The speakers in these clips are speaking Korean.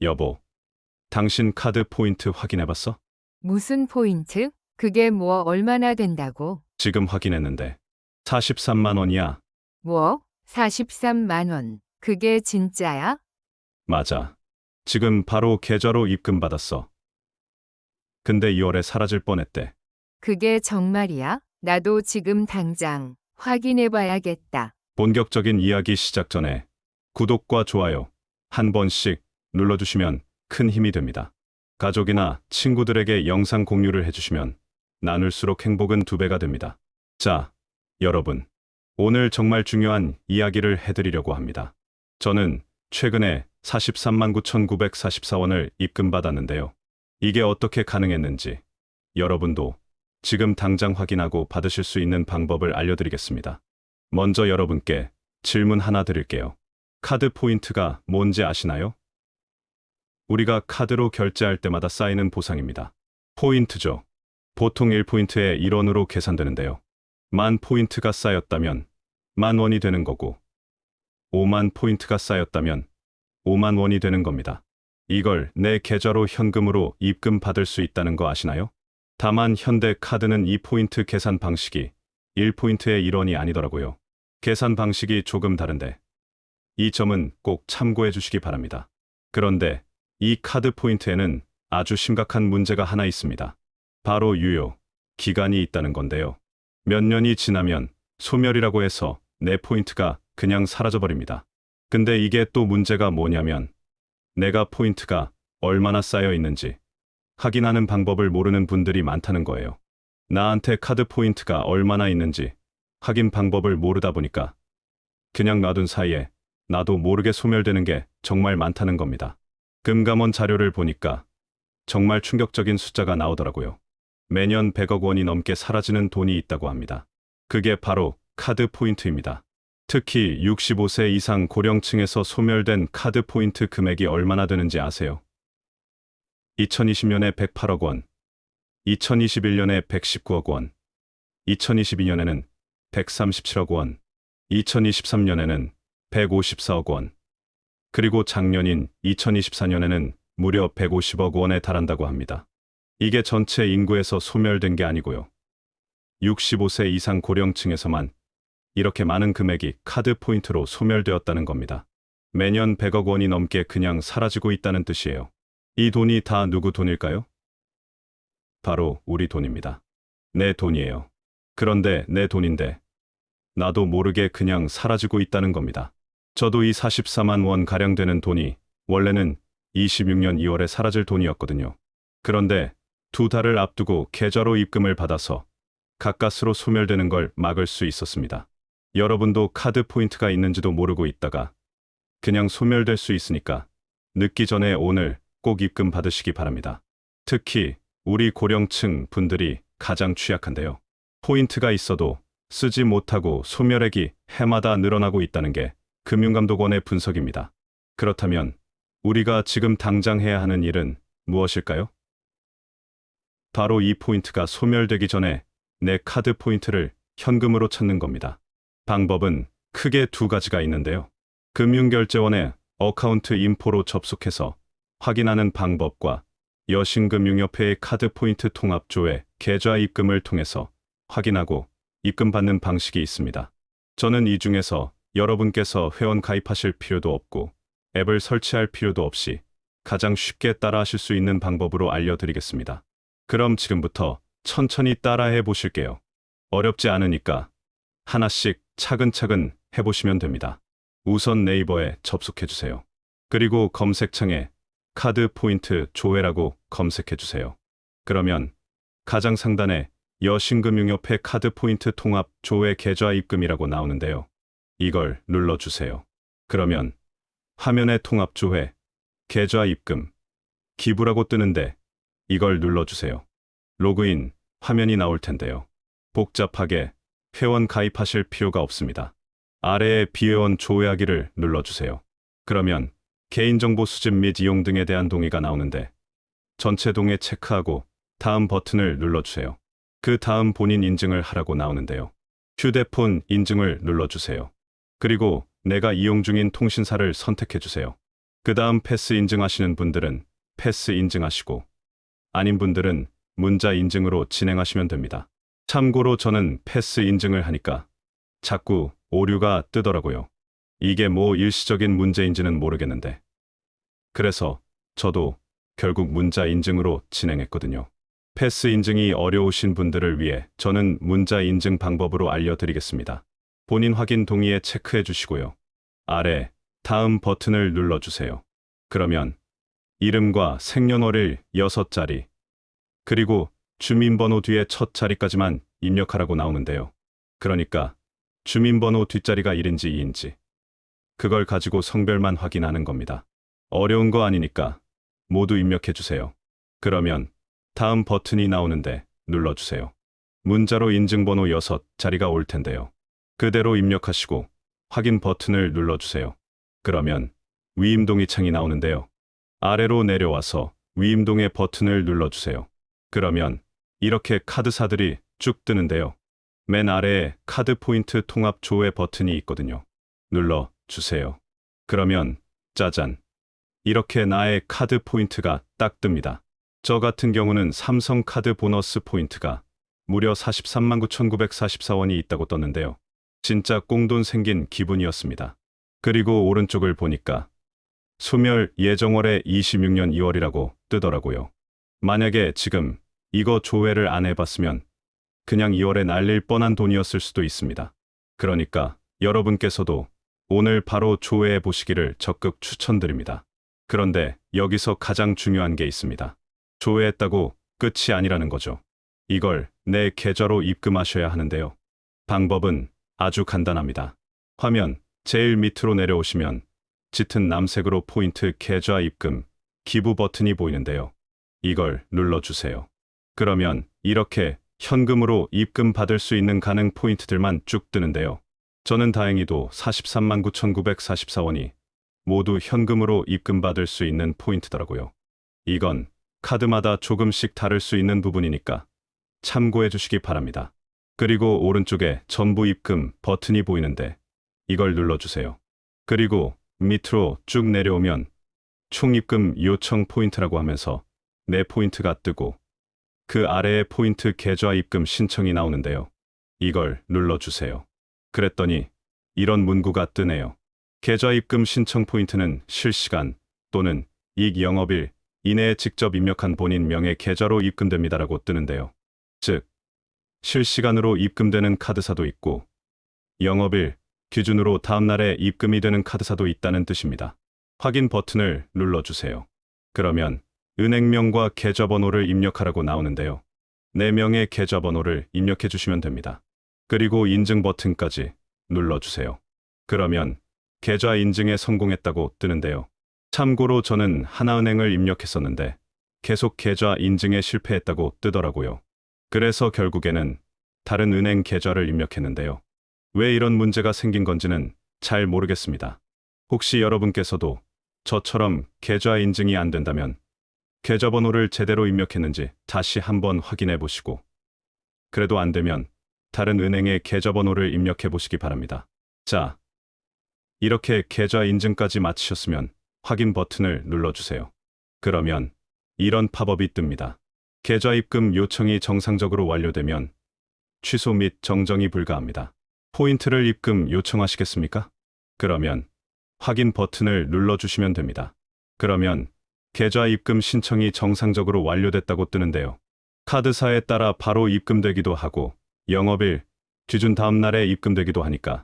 여보, 당신 카드 포인트 확인해봤어? 무슨 포인트? 그게 뭐 얼마나 된다고? 지금 확인했는데 43만 원이야. 뭐? 43만 원. 그게 진짜야? 맞아. 지금 바로 계좌로 입금받았어. 근데 2월에 사라질 뻔했대. 그게 정말이야? 나도 지금 당장 확인해 봐야겠다. 본격적인 이야기 시작 전에 구독과 좋아요 한 번씩 눌러주시면 큰 힘이 됩니다. 가족이나 친구들에게 영상 공유를 해주시면 나눌수록 행복은 2배가 됩니다. 자, 여러분. 오늘 정말 중요한 이야기를 해드리려고 합니다. 저는 최근에 43만 9,944원을 입금받았는데요. 이게 어떻게 가능했는지 여러분도 지금 당장 확인하고 받으실 수 있는 방법을 알려드리겠습니다. 먼저 여러분께 질문 하나 드릴게요. 카드 포인트가 뭔지 아시나요? 우리가 카드로 결제할 때마다 쌓이는 보상입니다. 포인트죠. 보통 1포인트에 1원으로 계산되는데요. 10,000포인트가 쌓였다면 10,000원이 되는 거고 50,000포인트가 쌓였다면 50,000원이 되는 겁니다. 이걸 내 계좌로 현금으로 입금받을 수 있다는 거 아시나요? 다만 현대 카드는 이 포인트 계산 방식이 1포인트에 1원이 아니더라고요. 계산 방식이 조금 다른데 이 점은 꼭 참고해 주시기 바랍니다. 그런데 이 카드 포인트에는 아주 심각한 문제가 하나 있습니다. 바로 유효 기간이 있다는 건데요. 몇 년이 지나면 소멸이라고 해서 내 포인트가 그냥 사라져버립니다. 근데 이게 또 문제가 뭐냐면 내가 포인트가 얼마나 쌓여 있는지 확인하는 방법을 모르는 분들이 많다는 거예요. 나한테 카드 포인트가 얼마나 있는지 확인 방법을 모르다 보니까 그냥 놔둔 사이에 나도 모르게 소멸되는 게 정말 많다는 겁니다. 금감원 자료를 보니까 정말 충격적인 숫자가 나오더라고요. 매년 100억 원이 넘게 사라지는 돈이 있다고 합니다. 그게 바로 카드 포인트입니다. 특히 65세 이상 고령층에서 소멸된 카드 포인트 금액이 얼마나 되는지 아세요? 2020년에 108억 원, 2021년에 119억 원, 2022년에는 137억 원, 2023년에는 154억 원, 그리고 작년인 2024년에는 무려 150억 원에 달한다고 합니다. 이게 전체 인구에서 소멸된 게 아니고요. 65세 이상 고령층에서만 이렇게 많은 금액이 카드 포인트로 소멸되었다는 겁니다. 매년 100억 원이 넘게 그냥 사라지고 있다는 뜻이에요. 이 돈이 다 누구 돈일까요? 바로 우리 돈입니다. 내 돈이에요. 그런데 내 돈인데 나도 모르게 그냥 사라지고 있다는 겁니다. 저도 이 44만 원 가량 되는 돈이 원래는 26년 2월에 사라질 돈이었거든요. 그런데 2달을 앞두고 계좌로 입금을 받아서 가까스로 소멸되는 걸 막을 수 있었습니다. 여러분도 카드 포인트가 있는지도 모르고 있다가 그냥 소멸될 수 있으니까 늦기 전에 오늘 꼭 입금 받으시기 바랍니다. 특히 우리 고령층 분들이 가장 취약한데요. 포인트가 있어도 쓰지 못하고 소멸액이 해마다 늘어나고 있다는 게 금융감독원의 분석입니다. 그렇다면 우리가 지금 당장 해야 하는 일은 무엇일까요? 바로 이 포인트가 소멸되기 전에 내 카드 포인트를 현금으로 찾는 겁니다. 방법은 크게 2가지가 있는데요. 금융결제원의 어카운트 인포로 접속해서 확인하는 방법과 여신금융협회의 카드 포인트 통합조회 계좌 입금을 통해서 확인하고 입금받는 방식이 있습니다. 저는 이 중에서 여러분께서 회원 가입하실 필요도 없고 앱을 설치할 필요도 없이 가장 쉽게 따라하실 수 있는 방법으로 알려드리겠습니다. 그럼 지금부터 천천히 따라해 보실게요. 어렵지 않으니까 하나씩 차근차근 해보시면 됩니다. 우선 네이버에 접속해주세요. 그리고 검색창에 카드 포인트 조회라고 검색해주세요. 그러면 가장 상단에 여신금융협회 카드 포인트 통합 조회 계좌 입금이라고 나오는데요. 이걸 눌러주세요. 그러면 화면에 통합 조회, 계좌 입금, 기부라고 뜨는데 이걸 눌러주세요. 로그인 화면이 나올 텐데요. 복잡하게 회원 가입하실 필요가 없습니다. 아래에 비회원 조회하기를 눌러주세요. 그러면 개인정보 수집 및 이용 등에 대한 동의가 나오는데 전체 동의 체크하고 다음 버튼을 눌러주세요. 그 다음 본인 인증을 하라고 나오는데요. 휴대폰 인증을 눌러주세요. 그리고 내가 이용 중인 통신사를 선택해주세요. 그 다음 패스 인증하시는 분들은 패스 인증하시고 아닌 분들은 문자 인증으로 진행하시면 됩니다. 참고로 저는 패스 인증을 하니까 자꾸 오류가 뜨더라고요. 이게 뭐 일시적인 문제인지는 모르겠는데. 그래서 저도 결국 문자 인증으로 진행했거든요. 패스 인증이 어려우신 분들을 위해 저는 문자 인증 방법으로 알려드리겠습니다. 본인 확인 동의에 체크해 주시고요. 아래 다음 버튼을 눌러주세요. 그러면 이름과 생년월일 6자리, 그리고 주민번호 뒤에 첫 자리까지만 입력하라고 나오는데요. 그러니까 주민번호 뒷자리가 1인지 2인지 그걸 가지고 성별만 확인하는 겁니다. 어려운 거 아니니까 모두 입력해 주세요. 그러면 다음 버튼이 나오는데 눌러주세요. 문자로 인증번호 6자리가 올 텐데요. 그대로 입력하시고 확인 버튼을 눌러주세요. 그러면 위임동의 창이 나오는데요. 아래로 내려와서 위임동의 버튼을 눌러주세요. 그러면 이렇게 카드사들이 쭉 뜨는데요. 맨 아래에 카드 포인트 통합 조회 버튼이 있거든요. 눌러주세요. 그러면 짜잔! 이렇게 나의 카드 포인트가 딱 뜹니다. 저 같은 경우는 삼성카드 보너스 포인트가 무려 439,944원이 있다고 떴는데요. 진짜 꽁돈 생긴 기분이었습니다. 그리고 오른쪽을 보니까 소멸 예정월에 26년 2월이라고 뜨더라고요. 만약에 지금 이거 조회를 안 해봤으면 그냥 2월에 날릴 뻔한 돈이었을 수도 있습니다. 그러니까 여러분께서도 오늘 바로 조회해 보시기를 적극 추천드립니다. 그런데 여기서 가장 중요한 게 있습니다. 조회했다고 끝이 아니라는 거죠. 이걸 내 계좌로 입금하셔야 하는데요. 방법은 아주 간단합니다. 화면 제일 밑으로 내려오시면 짙은 남색으로 포인트 계좌 입금, 기부 버튼이 보이는데요. 이걸 눌러주세요. 그러면 이렇게 현금으로 입금 받을 수 있는 가능 포인트들만 쭉 뜨는데요. 저는 다행히도 439,944원이 모두 현금으로 입금 받을 수 있는 포인트더라고요. 이건 카드마다 조금씩 다를 수 있는 부분이니까 참고해 주시기 바랍니다. 그리고 오른쪽에 전부 입금 버튼이 보이는데 이걸 눌러주세요. 그리고 밑으로 쭉 내려오면 총입금 요청 포인트라고 하면서 내 포인트가 뜨고 그 아래에 포인트 계좌 입금 신청이 나오는데요. 이걸 눌러주세요. 그랬더니 이런 문구가 뜨네요. 계좌 입금 신청 포인트는 실시간 또는 이익 영업일 이내에 직접 입력한 본인 명의 계좌로 입금됩니다라고 뜨는데요. 즉, 실시간으로 입금되는 카드사도 있고 영업일 기준으로 다음날에 입금이 되는 카드사도 있다는 뜻입니다. 확인 버튼을 눌러주세요. 그러면 은행명과 계좌번호를 입력하라고 나오는데요. 내 명의 계좌번호를 입력해 주시면 됩니다. 그리고 인증 버튼까지 눌러주세요. 그러면 계좌 인증에 성공했다고 뜨는데요. 참고로 저는 하나은행을 입력했었는데 계속 계좌 인증에 실패했다고 뜨더라고요. 그래서 결국에는 다른 은행 계좌를 입력했는데요. 왜 이런 문제가 생긴 건지는 잘 모르겠습니다. 혹시 여러분께서도 저처럼 계좌 인증이 안 된다면 계좌번호를 제대로 입력했는지 다시 한번 확인해 보시고 그래도 안 되면 다른 은행의 계좌번호를 입력해 보시기 바랍니다. 자, 이렇게 계좌 인증까지 마치셨으면 확인 버튼을 눌러주세요. 그러면 이런 팝업이 뜹니다. 계좌 입금 요청이 정상적으로 완료되면 취소 및 정정이 불가합니다. 포인트를 입금 요청하시겠습니까? 그러면 확인 버튼을 눌러주시면 됩니다. 그러면 계좌 입금 신청이 정상적으로 완료됐다고 뜨는데요. 카드사에 따라 바로 입금되기도 하고 영업일 기준 다음 날에 입금되기도 하니까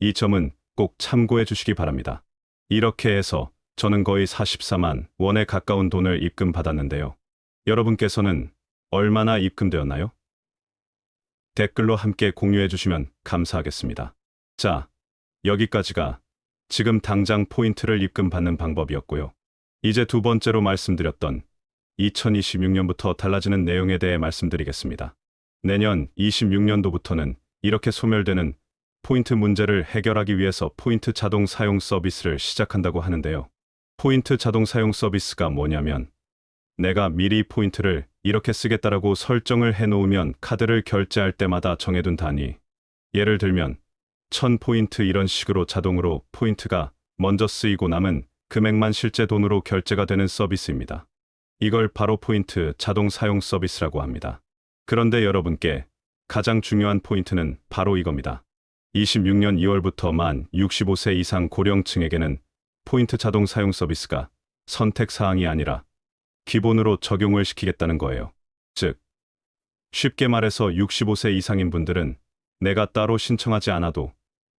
이 점은 꼭 참고해 주시기 바랍니다. 이렇게 해서 저는 거의 44만 원에 가까운 돈을 입금받았는데요. 여러분께서는 얼마나 입금되었나요? 댓글로 함께 공유해 주시면 감사하겠습니다. 자, 여기까지가 지금 당장 포인트를 입금받는 방법이었고요. 이제 두 번째로 말씀드렸던 2026년부터 달라지는 내용에 대해 말씀드리겠습니다. 내년 26년도부터는 이렇게 소멸되는 포인트 문제를 해결하기 위해서 포인트 자동 사용 서비스를 시작한다고 하는데요. 포인트 자동 사용 서비스가 뭐냐면 내가 미리 포인트를 이렇게 쓰겠다라고 설정을 해놓으면 카드를 결제할 때마다 정해둔 단위, 예를 들면 1000포인트 이런 식으로 자동으로 포인트가 먼저 쓰이고 남은 금액만 실제 돈으로 결제가 되는 서비스입니다. 이걸 바로 포인트 자동 사용 서비스라고 합니다. 그런데 여러분께 가장 중요한 포인트는 바로 이겁니다. 26년 2월부터 만 65세 이상 고령층에게는 포인트 자동 사용 서비스가 선택사항이 아니라 기본으로 적용을 시키겠다는 거예요. 즉, 쉽게 말해서 65세 이상인 분들은 내가 따로 신청하지 않아도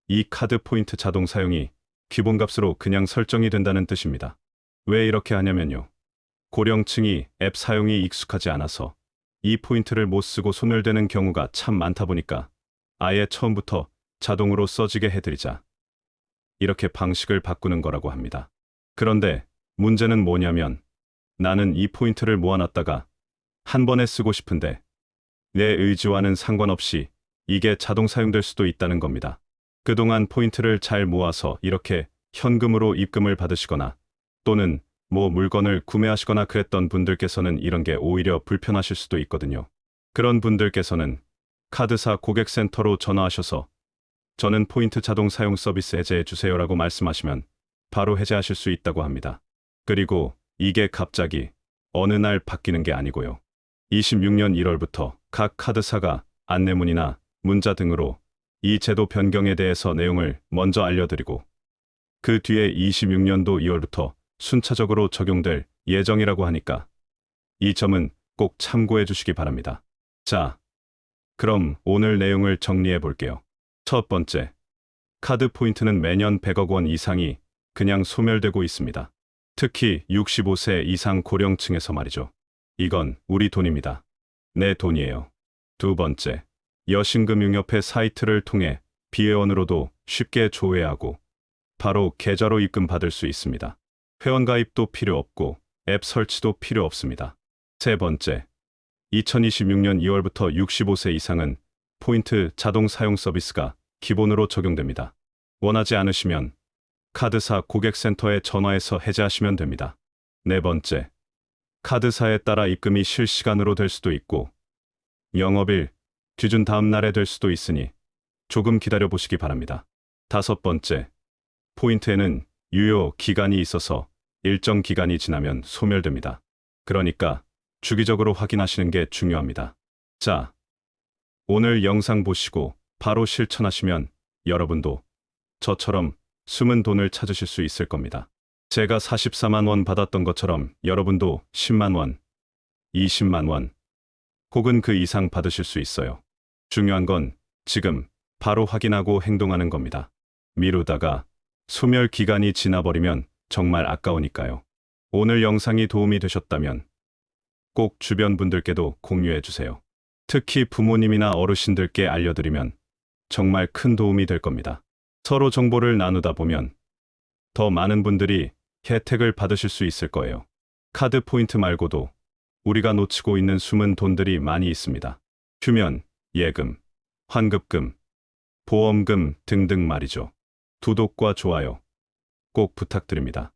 이 카드 포인트 자동 사용이 기본값으로 그냥 설정이 된다는 뜻입니다. 왜 이렇게 하냐면요. 고령층이 앱 사용이 익숙하지 않아서 이 포인트를 못 쓰고 소멸되는 경우가 참 많다 보니까 아예 처음부터 자동으로 써지게 해드리자. 이렇게 방식을 바꾸는 거라고 합니다. 그런데 문제는 뭐냐면 나는 이 포인트를 모아놨다가 한 번에 쓰고 싶은데 내 의지와는 상관없이 이게 자동 사용될 수도 있다는 겁니다. 그동안 포인트를 잘 모아서 이렇게 현금으로 입금을 받으시거나 또는 물건을 구매하시거나 그랬던 분들께서는 이런 게 오히려 불편하실 수도 있거든요. 그런 분들께서는 카드사 고객센터로 전화하셔서 저는 포인트 자동 사용 서비스 해제해 주세요라고 말씀하시면 바로 해제하실 수 있다고 합니다. 그리고 이게 갑자기 어느 날 바뀌는 게 아니고요. 26년 1월부터 각 카드사가 안내문이나 문자 등으로 이 제도 변경에 대해서 내용을 먼저 알려드리고 그 뒤에 26년도 2월부터 순차적으로 적용될 예정이라고 하니까 이 점은 꼭 참고해 주시기 바랍니다. 자, 그럼 오늘 내용을 정리해 볼게요. 첫 번째, 카드 포인트는 매년 100억 원 이상이 그냥 소멸되고 있습니다. 특히 65세 이상 고령층에서 말이죠. 이건 우리 돈입니다. 내 돈이에요. 두 번째, 여신금융협회 사이트를 통해 비회원으로도 쉽게 조회하고 바로 계좌로 입금 받을 수 있습니다. 회원가입도 필요 없고 앱 설치도 필요 없습니다. 세 번째, 2026년 2월부터 65세 이상은 포인트 자동 사용 서비스가 기본으로 적용됩니다. 원하지 않으시면 카드사 고객센터에 전화해서 해제하시면 됩니다. 네 번째, 카드사에 따라 입금이 실시간으로 될 수도 있고 영업일, 기준 다음 날에 될 수도 있으니 조금 기다려 보시기 바랍니다. 다섯 번째, 포인트에는 유효 기간이 있어서 일정 기간이 지나면 소멸됩니다. 그러니까 주기적으로 확인하시는 게 중요합니다. 자, 오늘 영상 보시고 바로 실천하시면 여러분도 저처럼 숨은 돈을 찾으실 수 있을 겁니다. 제가 44만 원 받았던 것처럼 여러분도 10만 원, 20만 원, 혹은 그 이상 받으실 수 있어요. 중요한 건 지금 바로 확인하고 행동하는 겁니다. 미루다가 소멸 기간이 지나버리면 정말 아까우니까요. 오늘 영상이 도움이 되셨다면 꼭 주변 분들께도 공유해 주세요. 특히 부모님이나 어르신들께 알려드리면 정말 큰 도움이 될 겁니다. 서로 정보를 나누다 보면 더 많은 분들이 혜택을 받으실 수 있을 거예요. 카드 포인트 말고도 우리가 놓치고 있는 숨은 돈들이 많이 있습니다. 휴면, 예금, 환급금, 보험금 등등 말이죠. 구독과 좋아요 꼭 부탁드립니다.